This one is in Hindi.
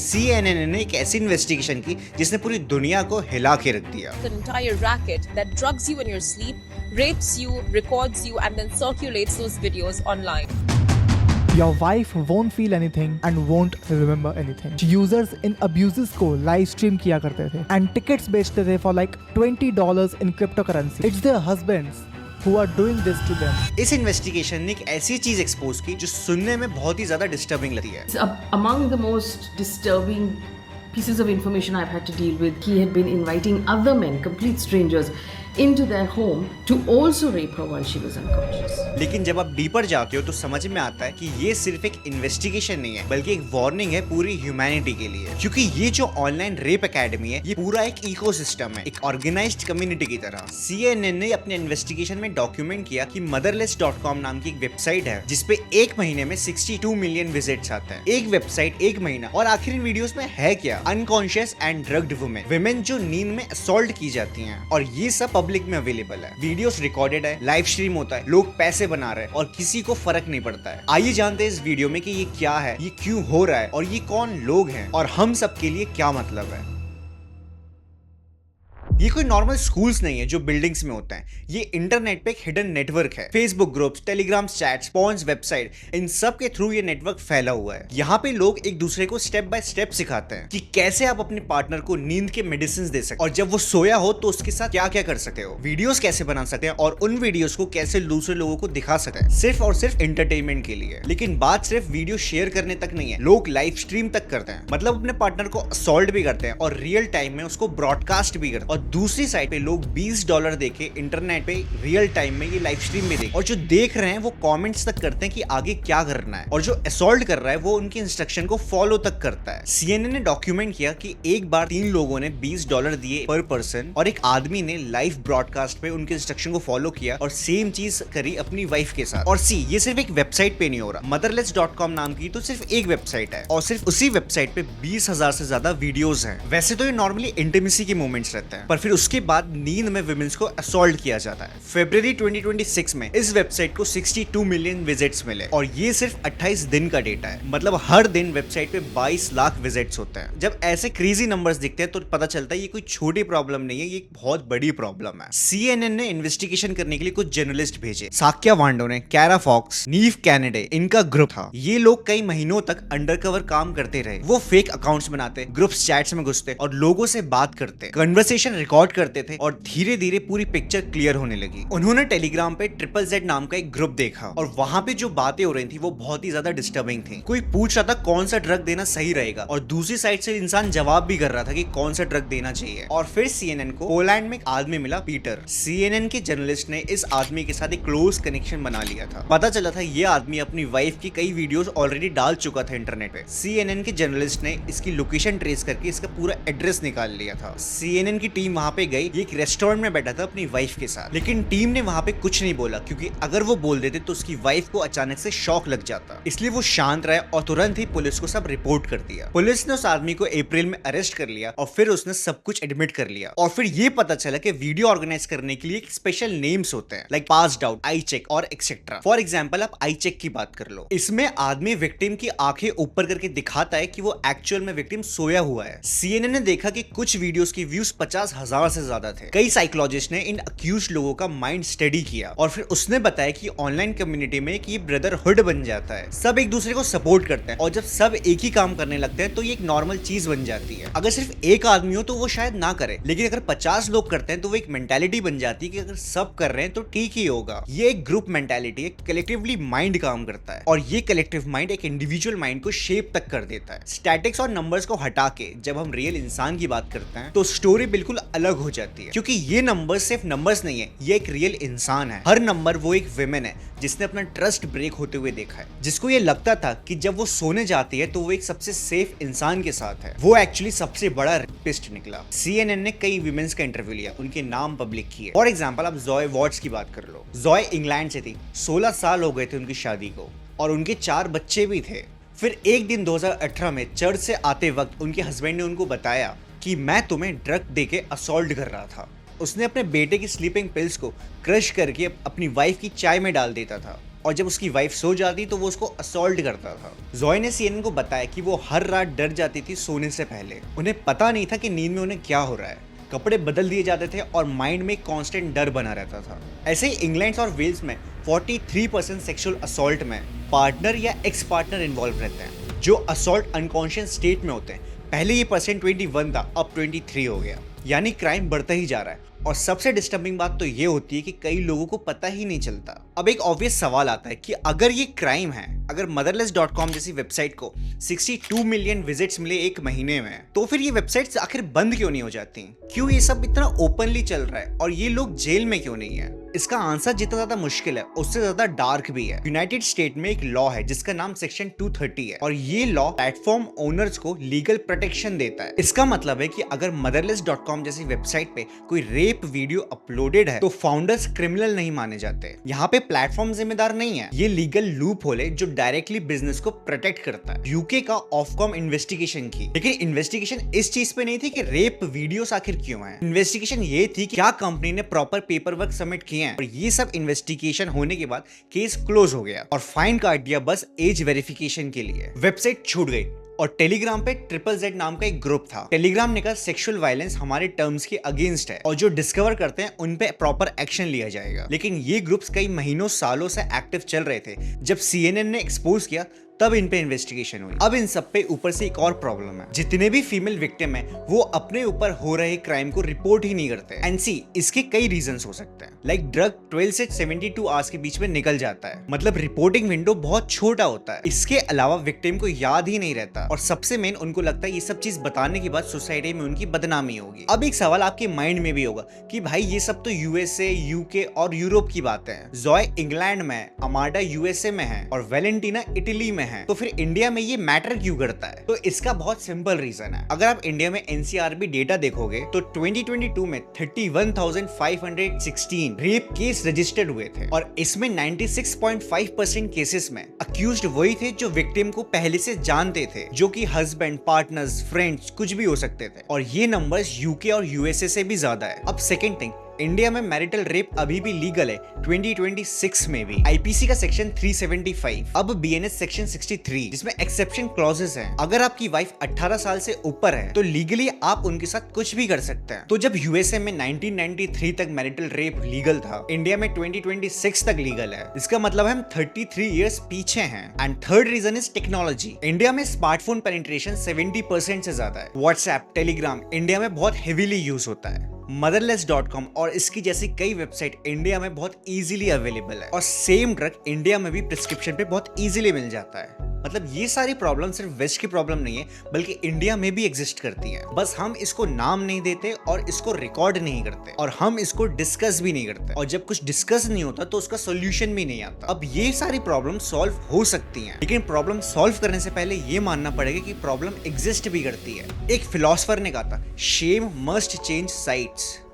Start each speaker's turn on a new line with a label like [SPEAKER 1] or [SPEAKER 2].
[SPEAKER 1] CNN ने एक ऐसी इन्वेस्टिगेशन की जिसने पूरी दुनिया को हिला के रख दिया।
[SPEAKER 2] An entire racket that drugs you in your sleep, rapes you, records you, and then circulates those videos online.
[SPEAKER 3] Your wife won't feel anything and won't remember anything. Users in abuses को live stream किया करते थे and tickets बेचते थे for like $20 in cryptocurrency. It's their husbands who are doing this to them.
[SPEAKER 1] इस इन्वेस्टिगेशन ने एक ऐसी चीज एक्सपोज की जो सुनने में बहुत ही ज्यादा डिस्टर्बिंग लगती है।
[SPEAKER 4] It's among the most disturbing pieces of information I've had to deal with. He had been inviting other men, complete strangers, into their home to also rape her while she was unconscious.
[SPEAKER 1] लेकिन जब आप डीपर जाते हो तो समझ में आता है कि ये सिर्फ एक इन्वेस्टिगेशन नहीं है बल्कि एक वार्निंग है पूरी ह्यूमैनिटी के लिए, क्योंकि ये जो ऑनलाइन रेप एकेडमी है ये पूरा एक इकोसिस्टम है, एक ऑर्गेनाइज्ड कम्युनिटी की तरह। CNN ने अपने इन्वेस्टिगेशन में डॉक्यूमेंट किया कि motherless.com नाम की एक वेबसाइट है जिसपे एक महीने में 62 मिलियन विजिट्स आते हैं। एक वेबसाइट, एक महीना, और आखिर इन वीडियोस में है क्या? अनकॉन्शियस एंड ड्रग्ड वुमेन जो नींद में असॉल्ट की जाती हैं, और ये सब पब्लिक में अवेलेबल है। वीडियोस रिकॉर्डेड है, लाइव स्ट्रीम होता है, लोग पैसे बना रहे हैं और किसी को फर्क नहीं पड़ता है। आइए जानते हैं इस वीडियो में कि ये क्या है, ये क्यों हो रहा है और ये कौन लोग हैं और हम सब के लिए क्या मतलब है। ये कोई नॉर्मल स्कूल्स नहीं है जो बिल्डिंग्स में होते हैं, ये इंटरनेट पे एक हिडन नेटवर्क है। Facebook groups, Telegram chats, porns website, इन सब के थ्रू ये नेटवर्क फैला हुआ है। यहाँ पे लोग एक दूसरे को स्टेप बाय स्टेप सिखाते हैं कि कैसे आप अपने पार्टनर को नींद के मेडिसिन दे सकते, और जब वो सोया हो तो उसके साथ क्या क्या कर सकते हो, वीडियोस कैसे बना सकते हैं और उन वीडियोस को कैसे दूसरे लोगों को दिखा सकते हैं, सिर्फ और सिर्फ एंटरटेनमेंट के लिए। लेकिन बात सिर्फ वीडियो शेयर करने तक नहीं है, लोग लाइव स्ट्रीम तक करते हैं, मतलब अपने पार्टनर को असॉल्ट भी करते हैं और रियल टाइम में उसको ब्रॉडकास्ट भी करते हैं। और दूसरी साइड पे लोग $20 देके इंटरनेट पे रियल टाइम में ये लाइव स्ट्रीम में देख, और जो देख रहे हैं वो कमेंट्स तक करते हैं कि आगे क्या करना है, और जो असॉल्ट कर रहा है वो उनकी इंस्ट्रक्शन को फॉलो तक करता है। CNN ने डॉक्यूमेंट किया कि एक बार 3 लोगों ने $20 दिए पर पर्सन, और एक आदमी ने लाइव ब्रॉडकास्ट पे उनके इंस्ट्रक्शन को फॉलो किया और सेम चीज करी अपनी वाइफ के साथ। और ये सिर्फ एक वेबसाइट पे नहीं हो रहा, motherless.com नाम की तो सिर्फ एक वेबसाइट है और सिर्फ उसी वेबसाइट पे 20,000 से ज्यादा वीडियोस हैं। वैसे तो ये नॉर्मली इंटीमेसी के मोमेंट्स रहते हैं, पर फिर उसके बाद नींद में विमेंस को असॉल्ट किया जाता है। फरवरी 2026 में इस वेबसाइट को 62 मिलियन विजिट्स मिले, और ये सिर्फ 28 दिन का डेटा है, मतलब हर दिन वेबसाइट पे 22 लाख विजिट्स होते हैं। जब ऐसे क्रेजी नंबर्स दिखते हैं तो पता चलता है ये कोई छोटी प्रॉब्लम नहीं है, ये एक बहुत बड़ी प्रॉब्लम है। CNN ने इन्वेस्टिगेशन करने के लिए कुछ जर्नलिस्ट भेजे। साक्या वांडो ने, कैरा फॉक्स, नीव कैनेडे, इनका ग्रुप था। ये लोग कई महीनों तक अंडरकवर काम करते रहे। वो फेक अकाउंट्स बनाते, ग्रुप्स चैट्स में घुसते और लोगों से बात करते, कन्वर्सेशन रिकॉर्ड करते थे, और धीरे धीरे पूरी पिक्चर क्लियर होने लगी। उन्होंने टेलीग्राम पे ZZZ नाम का एक ग्रुप देखा, और वहां पे जो बातें हो रही थी वो बहुत ही ज्यादा डिस्टर्बिंग थी। कोई पूछ रहा था कौन सा ड्रग देना सही रहेगा, और दूसरी साइड से इंसान जवाब भी कर रहा था कि कौन सा ड्रग देना चाहिए। और फिर CNN को पोलैंड में एक आदमी मिला, पीटर। CNN के जर्नलिस्ट ने इस आदमी के साथ एक क्लोज कनेक्शन बना लिया था। पता चला था ये आदमी अपनी वाइफ की कई वीडियोस ऑलरेडी डाल चुका था इंटरनेट पे। CNN के जर्नलिस्ट ने इसकी लोकेशन ट्रेस करके इसका पूरा एड्रेस निकाल लिया था। CNN की टीम वहां पे गई, एक रेस्टोरेंट में बैठा था अपनी वाइफ के साथ, लेकिन टीम ने वहां पे कुछ नहीं बोला, क्योंकि अगर वो बोल देते तो उसकी वाइफ को अचानक से शॉक लग जाता। इसलिए वो शांत रहे और तुरंत ही पुलिस को सब रिपोर्ट कर दिया। पुलिस ने उस आदमी को अप्रैल में अरेस्ट कर लिया, और फिर उसने सब कुछ एडमिट कर लिया। और फिर ये पता चला कि वीडियो ऑर्गेनाइज करने के लिए एक स्पेशल नेम्स होते हैं, like passed out, I check और एक्सेट्रा। फॉर एग्जाम्पल आप आई चेक की बात कर लो, इसमें आदमी विक्टिम की आंखें ऊपर करके दिखाता है कि वो एक्चुअल में विक्टिम सोया हुआ है। CNN ने देखा कि कुछ वीडियोस की व्यूज 50,000 से ज्यादा थे। कई साइकोलॉजिस्ट ने इन अक्यूज्ड लोगों का माइंड स्टडी किया, और फिर उसने बताया कि ऑनलाइन कम्युनिटी में एक ये ब्रदरहुड बन जाता है, सब एक दूसरे को सपोर्ट करते हैं, और जब सब एक ही काम करने लगते हैं तो ये एक नॉर्मल चीज बन जाती है। अगर सिर्फ एक आदमी हो तो वो शायद ना करे, लेकिन अगर 50 लोग करते हैं तो वो एक मेंटालिटी बन जाती है कि अगर सब कर रहे हैं तो ठीक ही होगा। ये एक ग्रुप मेंटालिटी है, कलेक्टिवली माइंड काम करता है, और ये कलेक्टिव माइंड एक इंडिविजुअल माइंड को शेप तक कर देता है। स्टैटिक्स और नंबर्स को हटा के जब हम रियल इंसान की बात करते हैं तो स्टोरी बिल्कुल अलग हो जाती है, क्योंकि ये नंबर्स सिर्फ नंबर्स नहीं है, ये एक रियल इंसान है। हर नंबर वो एक विमेन है जिसने अपना ट्रस्ट ब्रेक होते हुए देखा है, जिसको ये लगता था कि जब वो सोने जाती है तो वो एक सबसे सेफ इंसान के साथ है, वो एक्चुअली सबसे बड़ा रेपिस्ट निकला। CNN ने कई विमेन्स का इंटरव्यू लिया, उनके नाम पब्लिक किए। फॉर एग्जांपल आप जॉय वॉट्स की बात कर लो। जॉय इंग्लैंड से थी, 16 साल हो गए थे उनकी शादी को, और उनके 4 बच्चे भी थे। फिर एक दिन 2018 में चर्च से आते वक्त उनके हस्बैंड ने उनको बताया कि मैं तुम्हें ड्रग देके असॉल्ट कर रहा था। उसने अपने बेटे की स्लीपिंग पिल्स को क्रश करके अपनी वाइफ की चाय में डाल देता था, और जब उसकी वाइफ सो जाती तो वो उसको असॉल्ट करता था। जॉय ने CNN को बताया कि वो हर रात डर जाती थी सोने से पहले। उन्हें पता नहीं था कि नींद में उन्हें क्या हो रहा है। कपड़े बदल दिए जाते थे और माइंड में कांस्टेंट डर बना रहता था। ऐसे ही इंग्लैंड और वेल्स में 43% सेक्सुअल असॉल्ट में पार्टनर या एक्स पार्टनर इन्वॉल्व रहते हैं। जो असॉल्ट अनकॉन्शियस स्टेट में होते हैं, पहले ये परसेंट 21 था, अब 23 हो गया। यानी क्राइम बढ़ता ही जा रहा है। और सबसे डिस्टर्बिंग बात तो ये होती है कि कई लोगों को पता ही नहीं चलता। अब एक ऑब्वियस सवाल आता है कि अगर ये क्राइम है, अगर motherless.com जैसी वेबसाइट को 62 मिलियन विजिट्स मिले एक महीने में, तो फिर ये वेबसाइट्स आखिर बंद क्यों नहीं हो जाती? क्यों ये सब इतना ओपनली चल रहा है और ये लोग जेल में क्यों नहीं है? इसका आंसर जितना ज्यादा मुश्किल है उससे ज्यादा डार्क भी है। यूनाइटेड स्टेट में एक लॉ है जिसका नाम सेक्शन 230 है और ये लॉ प्लेटफॉर्म ओनर्स को लीगल प्रोटेक्शन देता है। इसका मतलब है कि अगर motherless.com जैसी वेबसाइट पे कोई रेप वीडियो अपलोडेड है तो फाउंडर्स क्रिमिनल नहीं माने जाते। यहाँ पे प्लेटफॉर्म जिम्मेदार नहीं है। ये लीगल लूप होल है जो डायरेक्टली बिजनेस को प्रोटेक्ट करता है। यूके का ऑफकॉम इन्वेस्टिगेशन की, लेकिन इन्वेस्टिगेशन इस चीज पे नहीं थी कि रेप वीडियोस आखिर क्यों है। इन्वेस्टिगेशन ये थी कि क्या कंपनी ने प्रॉपर पेपर वर्क सबमिट किए हैं। और ये सब इन्वेस्टिगेशन होने के बाद केस क्लोज हो गया और फाइन काट दिया बस एज वेरिफिकेशन के लिए। वेबसाइट छूट गई और टेलीग्राम पे ZZZ नाम का एक ग्रुप था। टेलीग्राम ने कहा सेक्सुअल वायलेंस हमारे टर्म्स के अगेंस्ट है और जो डिस्कवर करते हैं उन पे प्रॉपर एक्शन लिया जाएगा। लेकिन ये ग्रुप्स कई महीनों सालों से एक्टिव चल रहे थे। जब CNN ने एक्सपोज किया तब इन पे इन्वेस्टिगेशन हुई। अब इन सब पे ऊपर से एक और प्रॉब्लम है, जितने भी फीमेल विक्टिम है वो अपने ऊपर हो रहे क्राइम को रिपोर्ट ही नहीं करते। एंड सी, इसके कई रीजंस हो सकते हैं। लाइक ड्रग 12 से 72 आवर्स के बीच में निकल जाता है, मतलब रिपोर्टिंग विंडो बहुत छोटा होता है। इसके अलावा विक्टिम को याद ही नहीं रहता और सबसे मेन उनको लगता है ये सब चीज बताने के बाद सोसाइटी में उनकी बदनामी होगी। अब एक सवाल आपके माइंड में भी होगा कि भाई ये सब तो USA, UK और यूरोप की बातें हैं। जॉय इंग्लैंड में, अमांडा USA में है और वैलेंटीना इटली में है, तो फिर इंडिया में ये मैटर क्यों करता है? तो इसका बहुत सिंपल रीजन है। अगर आप इंडिया में NCRB डेटा देखोगे तो 2022 में 31,516 रेप केस रजिस्टर्ड हुए थे और इसमें 96.5% केसेस में अक्यूज्ड वही थे जो विक्टिम को पहले से जानते थे, जो कि हस्बैंड, पार्टनर्स, फ्रेंड्स कुछ भी हो सकते थे। और ये नंबर्स UK और USA से भी ज्यादा है। अब सेकंड थिंग, इंडिया में मैरिटल रेप अभी भी लीगल है 2026 में भी। IPC का सेक्शन 375, अब BNS सेक्शन 63 जिसमें एक्सेप्शन क्लॉजेस हैं। अगर आपकी वाइफ 18 साल से ऊपर है तो लीगली आप उनके साथ कुछ भी कर सकते हैं। तो जब USA में 1993 तक मैरिटल रेप लीगल था, इंडिया में 2026 तक लीगल है। इसका मतलब हम 33 इयर्स पीछे हैं। And third reason is technology. India में स्मार्टफोन पेनिट्रेशन 70% से ज्यादा है। व्हाट्सएप, टेलीग्राम इंडिया में बहुत हेवीली यूज होता है। motherless.com और इसकी जैसी कई वेबसाइट इंडिया में बहुत इजीली अवेलेबल है और सेम ड्रग इंडिया में भी प्रिस्क्रिप्शन पे बहुत इजीली मिल जाता है। मतलब ये सारी प्रॉब्लम सिर्फ वेस्ट की प्रॉब्लम नहीं है, बल्कि इंडिया में भी एग्जिस्ट करती है। बस हम इसको नाम नहीं देते और इसको रिकॉर्ड नहीं करते और हम इसको डिस्कस भी नहीं करते। और जब कुछ डिस्कस नहीं होता तो उसका सोल्यूशन भी नहीं आता। अब ये सारी प्रॉब्लम सॉल्व हो सकती हैं, लेकिन प्रॉब्लम सॉल्व करने से पहले ये मानना पड़ेगा कि प्रॉब्लम एग्जिस्ट भी करती है। एक फिलोसफर ने कहा था, शेम मस्ट चेंज साइड्स।